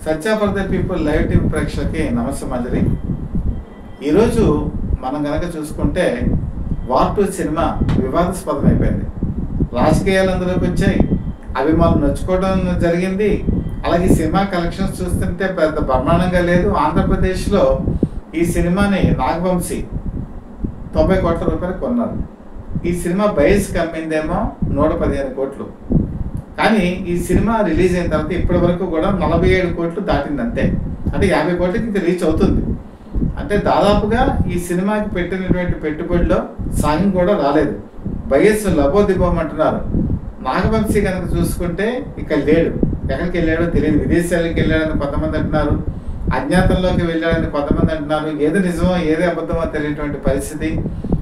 Satya for the people live TV ప్రేక్షకులకి నమస్తే మంజరి. ఈరోజు మనం కనుక చూసుకుంటే వార్ 2 సినిమా వివాదాస్పదం అయిపోయింది. రాజకీయాలు అందులోకి వచ్చాయి, అభిమానులు నచ్చుకోవడం జరిగింది. అలాగే సినిమా కలెక్షన్స్ చూస్తుంటే పెద్ద బ్రహ్మాండంగా లేదు. ఆంధ్రప్రదేశ్లో ఈ సినిమాని నాగవంశీ 90 కోట్ల రూపాయలు కొన్నారు. ఈ సినిమా బయస్కి అమ్మిందేమో 115 కోట్లు. కానీ ఈ సినిమా రిలీజ్ అయిన తర్వాత ఇప్పటి వరకు కూడా 47 కోట్లు దాటింది అంతే. అంటే 50 కోట్లకి ఇంకా రీచ్ అవుతుంది. అంటే దాదాపుగా ఈ సినిమాకి పెట్టినటువంటి పెట్టుబడిలో సగం కూడా రాలేదు. బయస్ లబోదిబోమంటున్నారు. నాగవంశీ కనుక చూసుకుంటే ఇక్కడ లేడు, ఎక్కడికి వెళ్ళాడో తెలియదు. విదేశాలకు వెళ్ళాడని కొంతమంది అంటున్నారు, అజ్ఞాతంలోకి వెళ్ళాడని కొంతమంది అంటున్నారు. ఏది నిజమో ఏది అబద్ధమో తెలియటువంటి పరిస్థితి.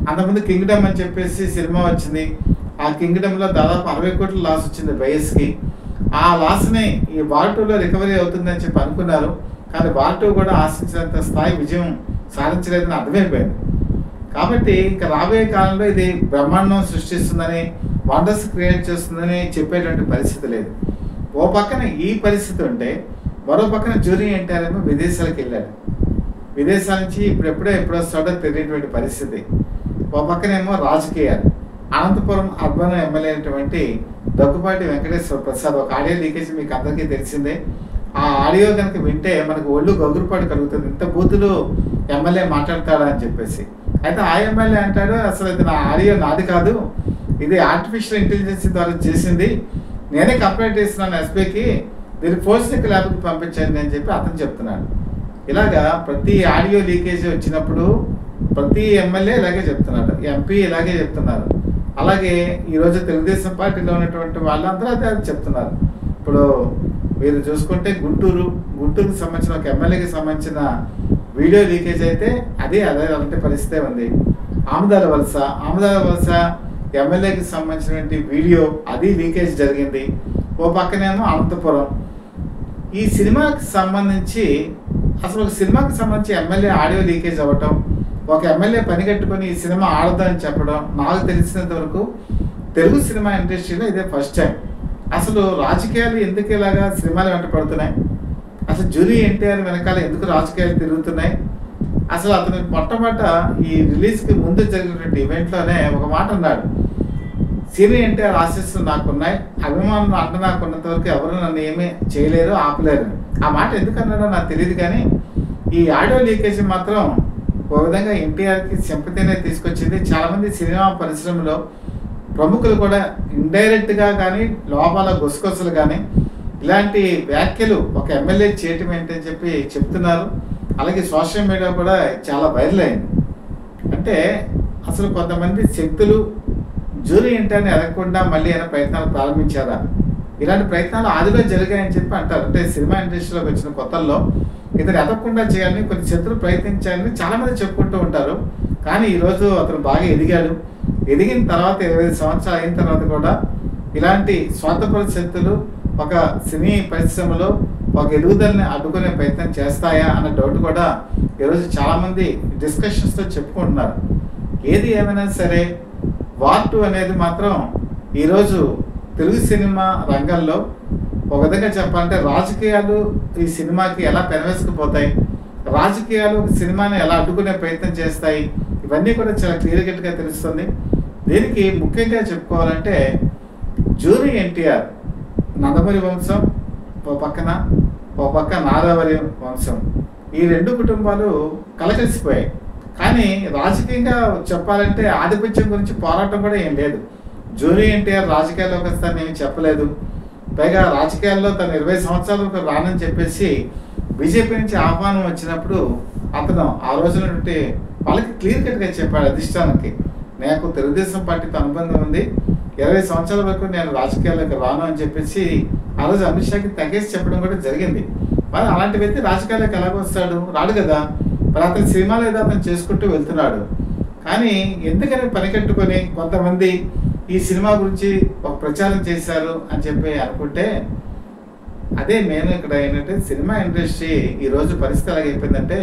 అంతకుముందు కింగ్డమ్ అని చెప్పేసి సినిమా వచ్చింది. ఆ కింగ్డమ్లో దాదాపు 60 కోట్ల లాస్ వచ్చింది బయస్కి. ఆ లాస్ని ఈ వార్ 2లో రికవరీ అవుతుందని చెప్పి అనుకున్నారు. కానీ వార్ 2 కూడా ఆశించినంత స్థాయి విజయం సాధించలేదని అర్థమైపోయింది. కాబట్టి ఇంకా రాబోయే కాలంలో ఇది బ్రహ్మాండం సృష్టిస్తుందని, వండర్స్ క్రియేట్ చేస్తుందని చెప్పేటువంటి పరిస్థితి లేదు. ఓ పక్కన ఈ పరిస్థితి ఉంటే మరో పక్కన జూరీ ఎన్టీఆర్ ఏమో విదేశాలకు వెళ్ళాడు. విదేశాల నుంచి ఎప్పుడో వస్తాడో తెలియటువంటి పరిస్థితి. ఓ పక్కనేమో రాజకీయాలు. అనంతపురం అర్బన్ ఎమ్మెల్యే అయినటువంటి దగ్గుపాటి వెంకటేశ్వర ప్రసాద్ ఒక ఆడియో లీకేజ్ మీకు అందరికీ తెలిసిందే. ఆ ఆడియో కనుక వింటే మనకు ఒళ్ళు గగురుపాటు కలుగుతుంది. ఇంత బూతులు ఎమ్మెల్యే మాట్లాడతాడా అని చెప్పేసి. అయితే ఆ ఎమ్మెల్యే అంటాడు, అసలు ఇది నా ఆడియో నాది కాదు, ఇది ఆర్టిఫిషియల్ ఇంటెలిజెన్స్ ద్వారా చేసింది, నేనే కంప్లైంట్ చేస్తున్నాను ఎస్పీకి, దీన్ని ఫోరెన్సిక్ ల్యాబ్కి పంపించండి అని చెప్పి అతను చెప్తున్నాడు. ఇలాగా ప్రతి ఆడియో లీకేజ్ వచ్చినప్పుడు ప్రతి ఎమ్మెల్యే ఇలాగే చెప్తున్నాడు, ఎంపీ ఇలాగే చెప్తున్నారు. అలాగే ఈరోజు తెలుగుదేశం పార్టీలో ఉన్నటువంటి వాళ్ళందరూ అదే చెప్తున్నారు. ఇప్పుడు మీరు చూసుకుంటే గుంటూరుకు సంబంధించిన ఒక ఎమ్మెల్యేకి సంబంధించిన వీడియో లీకేజ్ అయితే అదే అలాంటి పరిస్థితే ఉంది. ఆముదాల వలస ఎమ్మెల్యేకి సంబంధించినటువంటి వీడియో అది లీకేజ్ జరిగింది. ఓ పక్కనేమో అనంతపురం. ఈ సినిమాకి సంబంధించి అసలు ఒక సినిమాకి సంబంధించి ఎమ్మెల్యే ఆడియో లీకేజ్ అవ్వటం, ఒక ఎమ్మెల్యే పని కట్టుకొని ఈ సినిమా ఆడదని చెప్పడం నాకు తెలిసినంత వరకు తెలుగు సినిమా ఇండస్ట్రీలో ఇదే ఫస్ట్ టైం. అసలు రాజకీయాలు ఎందుకు ఇలాగా సినిమాలు వెంట పడుతున్నాయి? అసలు జూరీ ఎన్టీఆర్ వెనకాల ఎందుకు రాజకీయాలు తిరుగుతున్నాయి? అసలు అతను మొట్టమొదట ఈ రిలీజ్కి ముందు జరిగినటువంటి ఈవెంట్లోనే ఒక మాట అన్నాడు, సీనియర్ ఎన్టీఆర్ ఆశీస్సులు నాకున్నాయి, అభిమానులు అంట నాకున్నంత వరకు ఎవరు నన్ను ఏమీ చేయలేరు, ఆపలేరు. ఆ మాట ఎందుకు అన్నాడో నాకు తెలియదు. కానీ ఈ ఆడియో లీకేజ్ మాత్రం ఒక విధంగా ఎన్టీఆర్కి సింపతినే తీసుకొచ్చింది. చాలామంది సినిమా పరిశ్రమలో ప్రముఖులు కూడా ఇండైరెక్ట్గా కానీ లోపాల గుసగుసలు కానీ ఇలాంటి వ్యాఖ్యలు ఒక ఎమ్మెల్యే చేయటం ఏంటని చెప్పి చెప్తున్నారు. అలాగే సోషల్ మీడియా కూడా చాలా వైరల్ అయింది. అంటే అసలు కొంతమంది శక్తులు జూరీ ఎన్టీఆర్ని ఎరగకుండా మళ్ళీ ఏమైనా ప్రయత్నాలు ప్రారంభించారా? ఇలాంటి ప్రయత్నాలు ఆదిలో జరిగాయని చెప్పి అంటారు. అంటే సినిమా ఇండస్ట్రీలోకి వచ్చిన కొత్తల్లో ఇతను ఎదగకుండా చేయాలని కొన్ని శత్రులు ప్రయత్నించాలని చాలామంది చెప్పుకుంటూ ఉంటారు. కానీ ఈరోజు అతను బాగా ఎదిగిన తర్వాత 25 సంవత్సరాలు అయిన తర్వాత కూడా ఇలాంటి స్వార్థపర శక్తులు ఒక సినీ పరిశ్రమలో ఒక ఎదుగుదలని అడ్డుకునే ప్రయత్నం చేస్తాయా అన్న డౌట్ కూడా ఈరోజు చాలామంది డిస్కషన్స్తో చెప్పుకుంటున్నారు. ఏది ఏమైనా సరే వార్ 2 అనేది మాత్రం ఈరోజు తెలుగు సినిమా రంగంలో ఒక విధంగా చెప్పాలంటే రాజకీయాలు ఈ సినిమాకి ఎలా పెనవేసుకుపోతాయి, రాజకీయాలు ఒక సినిమాని ఎలా అడ్డుకునే ప్రయత్నం చేస్తాయి, ఇవన్నీ కూడా చాలా క్లియర్ కట్గా తెలుస్తుంది. దీనికి ముఖ్యంగా చెప్పుకోవాలంటే జూరీ ఎన్టీఆర్ నందమూరి వంశం ఒక పక్క నారావరి వంశం, ఈ 2 కుటుంబాలు కలకలిసిపోయాయి. కానీ రాజకీయంగా చెప్పాలంటే ఆధిపత్యం గురించి పోరాటం కూడా ఏం లేదు. జూరీ ఎన్టీఆర్ రాజకీయాల్లోకి వస్తానని ఏమి చెప్పలేదు. పైగా రాజకీయాల్లో తను 20 సంవత్సరాలకు రానని చెప్పేసి బీజేపీ నుంచి ఆహ్వానం వచ్చినప్పుడు అతను ఆ రోజున వాళ్ళకి క్లియర్ కట్గా చెప్పాడు అధిష్టానానికి, నాకు తెలుగుదేశం పార్టీతో అనుబంధం ఉంది, 20 సంవత్సరాల వరకు నేను రాజకీయాల్లోకి రాను అని చెప్పేసి ఆ రోజు అమిత్ షాకి తగ్గేసి చెప్పడం కూడా జరిగింది. మరి అలాంటి వ్యక్తి రాజకీయాల్లోకి ఎలాగ వస్తాడు? రాడు కదా. మరి అతని సినిమాలు ఏదో అతను చేసుకుంటూ వెళ్తున్నాడు. కానీ ఎందుకని పని కట్టుకొని కొంతమంది ఈ సినిమా గురించి ఒక ప్రచారం చేశారు అని చెప్పి అనుకుంటే అదే నేను ఇక్కడ ఏంటంటే సినిమా ఇండస్ట్రీ ఈరోజు పరిస్థితి ఎలాగైపోయిందంటే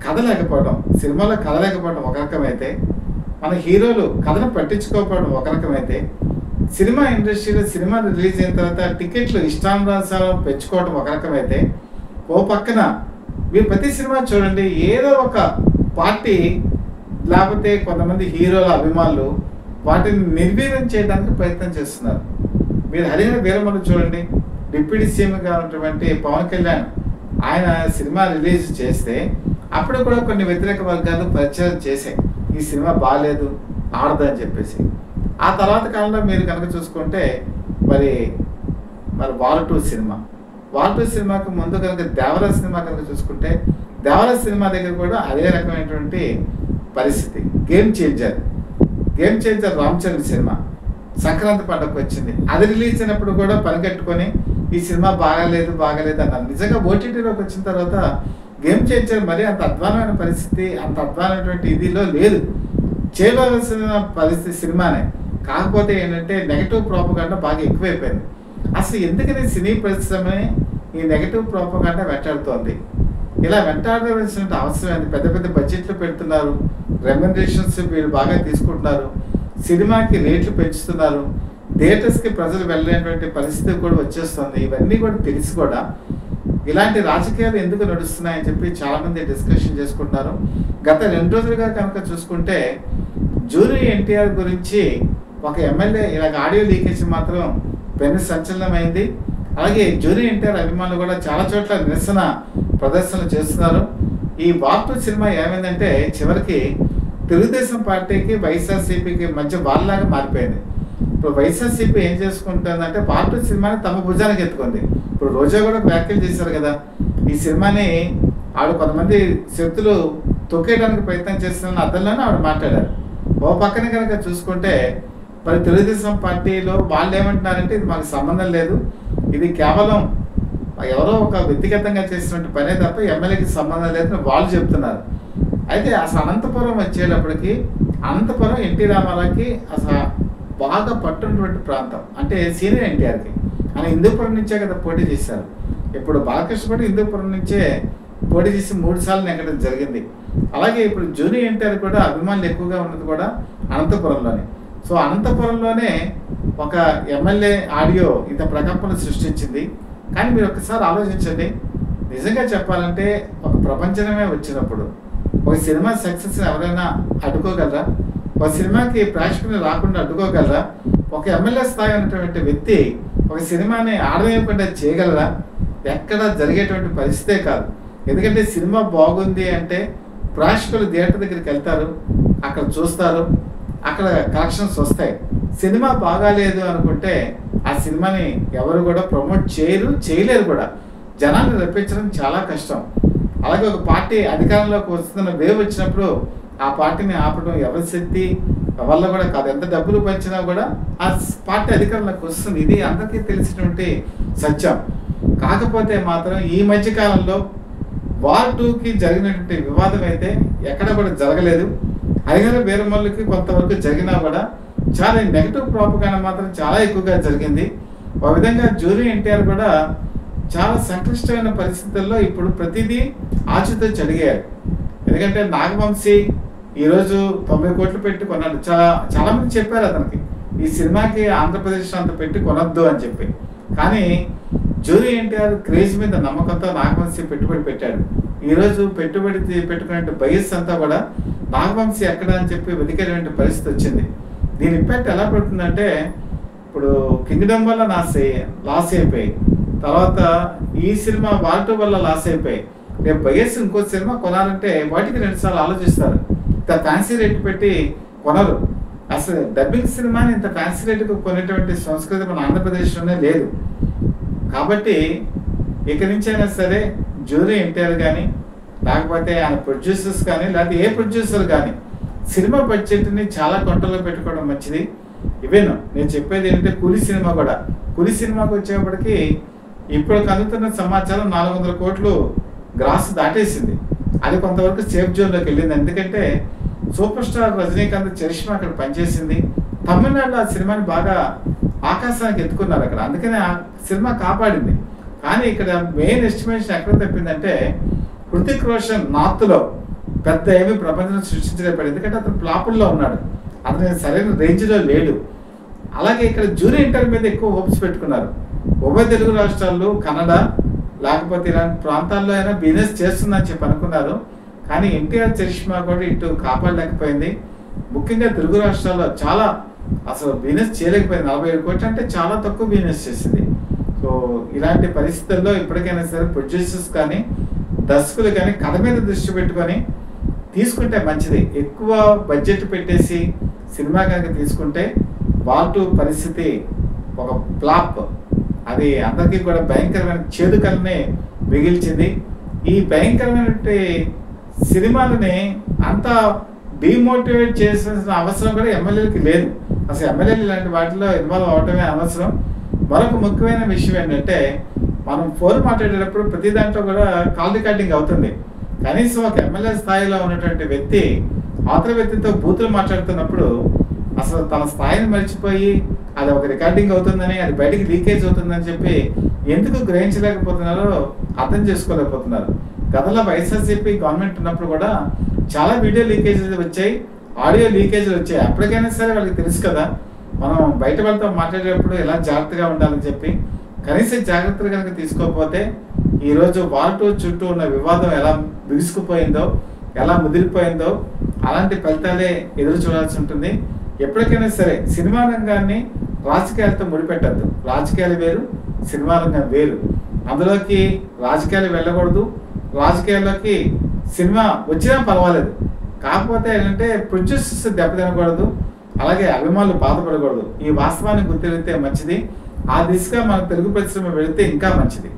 కథ లేకపోవడం, సినిమాలో కథ లేకపోవడం ఒక రకమైతే, మన హీరోలు కథను పట్టించుకోకపోవడం ఒక రకమైతే, సినిమా ఇండస్ట్రీలో సినిమా రిలీజ్ అయిన తర్వాత టికెట్లు ఇష్టానుసారం పెంచుకోవడం ఒక రకమైతే, ఓ పక్కన మీరు ప్రతి సినిమా చూడండి, ఏదో ఒక పార్టీ లేకపోతే కొంతమంది హీరోల అభిమానులు వాటిని నిర్వీర్యం చేయడానికి ప్రయత్నం చేస్తున్నారు. మీరు హరిహర వీరమల్లు చూడండి, డిప్యూటీ సీఎంగా ఉన్నటువంటి పవన్ కళ్యాణ్ ఆయన సినిమా రిలీజ్ చేస్తే అప్పుడు కూడా కొన్ని వ్యతిరేక వర్గాలు ప్రచారం చేశాయి, ఈ సినిమా బాగాలేదు, ఆడదని చెప్పేసి. ఆ తర్వాత కాలంలో మీరు కనుక చూసుకుంటే మరి వార్ 2 సినిమా, వార్ 2 సినిమాకి ముందు కనుక దేవరా సినిమా కనుక చూసుకుంటే దేవరా సినిమా దగ్గర కూడా అదే రకమైనటువంటి పరిస్థితి. Game changer Ram Charan cinema Sankranti పండుగకు వచ్చింది. అది రిలీజ్ అయినప్పుడు కూడా పనికట్టుకొని ఈ సినిమా బాగాలేదు అన్నారు. నిజంగా ఓటీటీలోకి వచ్చిన తర్వాత గేమ్ చేంజర్ మరి అంత అధ్వానమైన పరిస్థితి, అంత అధ్వానమైనటువంటి ఇదిలో లేదు, చేయవలసిన పరిస్థితి సినిమానే. కాకపోతే ఏంటంటే నెగటివ్ ప్రోపగాండా బాగా ఎక్కువైపోయింది. అసలు ఎందుకని సినీ పరిశ్రమని ఈ నెగటివ్ ప్రోపగాండా వెంటాడుతోంది? ఇలా వెంటాడవలసిన అవసరం ఏంటి? పెద్ద పెద్ద బడ్జెట్లు పెడుతున్నారు, రెమ్యునరేషన్స్ వీళ్ళు బాగా తీసుకుంటున్నారు, సినిమాకి రేట్లు పెంచుతున్నారు, థియేటర్స్కి ప్రజలు వెళ్ళలేనటువంటి పరిస్థితి కూడా వచ్చేస్తుంది. ఇవన్నీ కూడా తెలిసి కూడా ఇలాంటి రాజకీయాలు ఎందుకు నడుస్తున్నాయని చెప్పి చాలామంది డిస్కషన్ చేసుకుంటున్నారు. గత 2 రోజులుగా కనుక చూసుకుంటే జూనియర్ ఎన్టీఆర్ గురించి ఒక ఎమ్మెల్యే ఇలాగ ఆడియో లీకేజ్ మాత్రం పెను సంచలనమైంది. అలాగే జూనియర్ ఎన్టీఆర్ అభిమానులు కూడా చాలా చోట్ల నిరసన ప్రదర్శనలు చేస్తున్నారు. ఈ వార్ 2 సినిమా ఏమైందంటే చివరికి తెలుగుదేశం పార్టీకి వైఎస్ఆర్సీపీకి మధ్య వాళ్ళలాగా మారిపోయింది. ఇప్పుడు వైఎస్ఆర్సీపీ ఏం చేసుకుంటుందంటే వార్ 2 సినిమాని తమ భుజానికి ఎత్తుకుంది. ఇప్పుడు రోజా కూడా వ్యాఖ్యలు చేశారు కదా, ఈ సినిమాని ఆవిడ కొంతమంది శక్తులు తొక్కేయడానికి ప్రయత్నం చేస్తున్న అర్థంలోనే ఆవిడ మాట్లాడారు. ఓ పక్కన కనుక చూసుకుంటే మరి తెలుగుదేశం పార్టీలో వాళ్ళు ఏమంటున్నారంటే ఇది మాకు సంబంధం లేదు, ఇది కేవలం ఎవరో ఒక వ్యక్తిగతంగా చేసినట్టు పనే తప్ప ఎమ్మెల్యేకి సంబంధం లేదని వాళ్ళు చెప్తున్నారు. అయితే అసలు అనంతపురం వచ్చేటప్పటికి అనంతపురం ఎన్టీ రామారావుకి అసలు బాగా పట్టున్నటువంటి ప్రాంతం, అంటే సీనియర్ ఎన్టీఆర్కి. ఆయన హిందూపురం నుంచే కదా పోటీ చేశారు. ఇప్పుడు బాలకృష్ణ కూడా హిందూపురం నుంచే పోటీ చేసి 3 సార్లు నెగ్గడం జరిగింది. అలాగే ఇప్పుడు జూనియర్ ఎన్టీఆర్ కూడా అభిమానులు ఎక్కువగా ఉన్నది కూడా అనంతపురంలోనే. సో అనంతపురంలోనే ఒక ఎమ్మెల్యే ఆడియో ఇంత ప్రకంపన సృష్టించింది. కానీ మీరు ఒక్కసారి ఆలోచించండి, నిజంగా చెప్పాలంటే ఒక ప్రపంచమే వచ్చినప్పుడు ఒక సినిమా సక్సెస్ని ఎవరైనా అడ్డుకోగలరా? ఒక సినిమాకి ప్రేక్షకులు రాకుండా అడ్డుకోగలరా? ఒక ఎమ్మెల్యే స్థాయి ఉన్నటువంటి వ్యక్తి ఒక సినిమాని ఆడవేయకుండా చేయగలరా? ఎక్కడ జరిగేటువంటి పరిస్థితే కాదు. ఎందుకంటే సినిమా బాగుంది అంటే ప్రేక్షకులు థియేటర్ దగ్గరికి వెళ్తారు, అక్కడ చూస్తారు, అక్కడ కలెక్షన్స్ వస్తాయి. సినిమా బాగాలేదు అనుకుంటే ఆ సినిమాని ఎవరు కూడా ప్రమోట్ చేయలేరు కూడా. జనాన్ని రప్పించడం చాలా కష్టం. అలాగే ఒక పార్టీ అధికారంలోకి వస్తున్న వేవ్ వచ్చినప్పుడు ఆ పార్టీని ఆపడం ఎవరి శక్తి వల్ల కూడా కాదు. ఎంత డబ్బులు పంచినా కూడా ఆ పార్టీ అధికారంలోకి వస్తుంది. ఇది అందరికీ తెలిసినటువంటి సత్యం. కాకపోతే మాత్రం ఈ మధ్య కాలంలో వార్ 2కి జరిగినటువంటి వివాదం అయితే ఎక్కడ కూడా జరగలేదు. హరిహర వీరమల్లుకి కొంతవరకు జరిగినా కూడా చాలా నెగిటివ్ ప్రోపగాండా మాత్రం చాలా ఎక్కువగా జరిగింది. ఒక విధంగా జూనియర్ ఎన్టీఆర్ కూడా చాలా సంక్లిష్టమైన పరిస్థితుల్లో ఇప్పుడు ప్రతిదీ ఆచితూచి అడిగారు. ఎందుకంటే నాగవంశీ ఈరోజు 90 కోట్లు పెట్టి కొన్నాడు. చాలా మంది చెప్పారు అతనికి ఈ సినిమాకి ఆంధ్రప్రదేశ్ అంత పెట్టి కొనొద్దు అని చెప్పి. కానీ జూనియర్ ఎన్టీఆర్ క్రేజ్ మీద నమ్మకంతో నాగవంశీ పెట్టుబడి పెట్టాడు. ఈరోజు పెట్టుబడి పెట్టుకునే బయస్ అంతా కూడా నాగవంశీ ఎక్కడ అని చెప్పి వెతికేటువంటి పరిస్థితి వచ్చింది. దీని ఇంపాక్ట్ ఎలా పడుతుందంటే ఇప్పుడు కింగ్డమ్ వల్ల లాస్ అయిపోయి, తర్వాత ఈ సినిమా వార్ 2 వల్ల లాస్ అయిపోయి, రేపు బయస్ ఇంకో సినిమా కొనాలంటే వాటికి 2 సార్లు ఆలోచిస్తారు. ఇంత ఫ్యాన్సీ రేటు పెట్టి కొనరు. అసలు డబ్బింగ్ సినిమాని ఇంత ఫ్యాన్సీ రేటుకు కొనేటువంటి సంస్కృతి మన ఆంధ్రప్రదేశ్లోనే లేదు. కాబట్టి ఇక్కడి నుంచి అయినా సరే జూనియర్ ఎన్టీఆర్ కానీ లేకపోతే ఆయన ప్రొడ్యూసర్స్ కానీ లేకపోతే ఏ ప్రొడ్యూసర్ కానీ సినిమా బడ్జెట్ని చాలా కంట్రోల్లో పెట్టుకోవడం మంచిది. ఈవెన్ నేను చెప్పేది ఏంటంటే కూలీ సినిమాకి వచ్చేప్పటికి ఇప్పుడు అందుతున్న సమాచారం 400 కోట్లు గ్రాస్ దాటేసింది. అది కొంతవరకు సేఫ్ జోన్లోకి వెళ్ళింది. ఎందుకంటే సూపర్ స్టార్ రజనీకాంత్ చరిష్మా అక్కడ పనిచేసింది. తమిళనాడులో ఆ సినిమాని బాగా ఆకాశానికి ఎత్తుకున్నారు అక్కడ, అందుకని ఆ సినిమా కాపాడింది. కానీ ఇక్కడ మెయిన్ ఎస్టిమేషన్ ఎక్కడ తప్పిందంటే హృతిక్ రోషన్ నార్త్లో పెద్ద ఏమీ ప్రపంచం సృష్టించలేపాడు. ఎందుకంటే అతను ఫ్లాపుల్లో ఉన్నాడు, అతను సరైన రేంజ్లో లేడు. అలాగే ఇక్కడ జూనియర్ ఎన్టీఆర్ మీద ఎక్కువ హోప్స్ పెట్టుకున్నారు. ఉభయ తెలుగు రాష్ట్రాల్లో కన్నడ లేకపోతే ఇలాంటి ప్రాంతాల్లో అయినా బిజినెస్ చేస్తుందని చెప్పి అనుకున్నారు. కానీ ఎన్టీఆర్ చరిష్మా కూడా ఇటు కాపాడలేకపోయింది. ముఖ్యంగా తెలుగు రాష్ట్రాల్లో చాలా అసలు బిజినెస్ చేయలేకపోయింది. 47 కోట్లు అంటే చాలా తక్కువ బిజినెస్ చేసింది. సో ఇలాంటి పరిస్థితుల్లో ఇప్పటికైనా సరే ప్రొడ్యూసర్స్ కానీ దర్శకులు కానీ కథ మీద దృష్టి పెట్టుకొని తీసుకుంటే మంచిది. ఎక్కువ బడ్జెట్ పెట్టేసి సినిమా కనుక తీసుకుంటే వాటు పరిస్థితి ఒక ఫ్లాప్, అది అందరికీ కూడా భయంకరమైన చేదుకల్ని మిగిల్చింది. ఈ భయంకరమైన సినిమాలని అంత డిమోటివేట్ చేసిన అవసరం కూడా ఎమ్మెల్యేలకి లేదు. అసలు ఎమ్మెల్యేలు ఇలాంటి వాటిలో ఇన్వాల్వ్ అవటమే అవసరం. మరొక ముఖ్యమైన విషయం ఏంటంటే మనం ఫోన్ మాట్లాడేటప్పుడు ప్రతి దాంట్లో కూడా కాల్ రికార్డింగ్ అవుతుంది. కనీసం ఒక ఎమ్మెల్యే స్థాయిలో ఉన్నటువంటి వ్యక్తి అవతల వ్యక్తితో బూతులు మాట్లాడుతున్నప్పుడు అసలు తన స్థాయిని మర్చిపోయి అది ఒక రికార్డింగ్ అవుతుందని, అది బయటికి లీకేజ్ అవుతుందని చెప్పి ఎందుకు గ్రహించలేకపోతున్నారో అర్థం చేసుకోలేకపోతున్నారు. గతంలో వైఎస్ఆర్సీపీ గవర్నమెంట్ ఉన్నప్పుడు కూడా చాలా వీడియో లీకేజెస్ వచ్చాయి, ఆడియో లీకేజీలు వచ్చాయి. అప్పటికైనా సరే వాళ్ళకి తెలుసు కదా మనం బయట వాళ్ళతో మాట్లాడేటప్పుడు ఎలా జాగ్రత్తగా ఉండాలని చెప్పి. కనీసం జాగ్రత్తలు కనుక తీసుకోకపోతే ఈరోజు వాటు చుట్టూ ఉన్న వివాదం ఎలా బిగుసుకుపోయిందో, ఎలా ముదిరిపోయిందో అలాంటి ఫలితాలే ఎదురు చూడాల్సి ఉంటుంది. ఎప్పటికైనా సరే సినిమా రంగాన్ని రాజకీయాలతో ముడిపెట్టద్దు. రాజకీయాలు వేరు, సినిమా రంగం వేరు. అందులోకి రాజకీయాలు వెళ్ళకూడదు, రాజకీయాల్లోకి సినిమా వచ్చినా పర్వాలేదు. కాకపోతే ఏంటంటే ప్రొడ్యూసర్స్ దెబ్బతినకూడదు, అలాగే అభిమానులు బాధపడకూడదు. ఈ వాస్తవాన్ని గుర్తిరిగితే మంచిది. ఆ దిశగా మన తెలుగు పరిశ్రమ వెళితే ఇంకా మంచిది.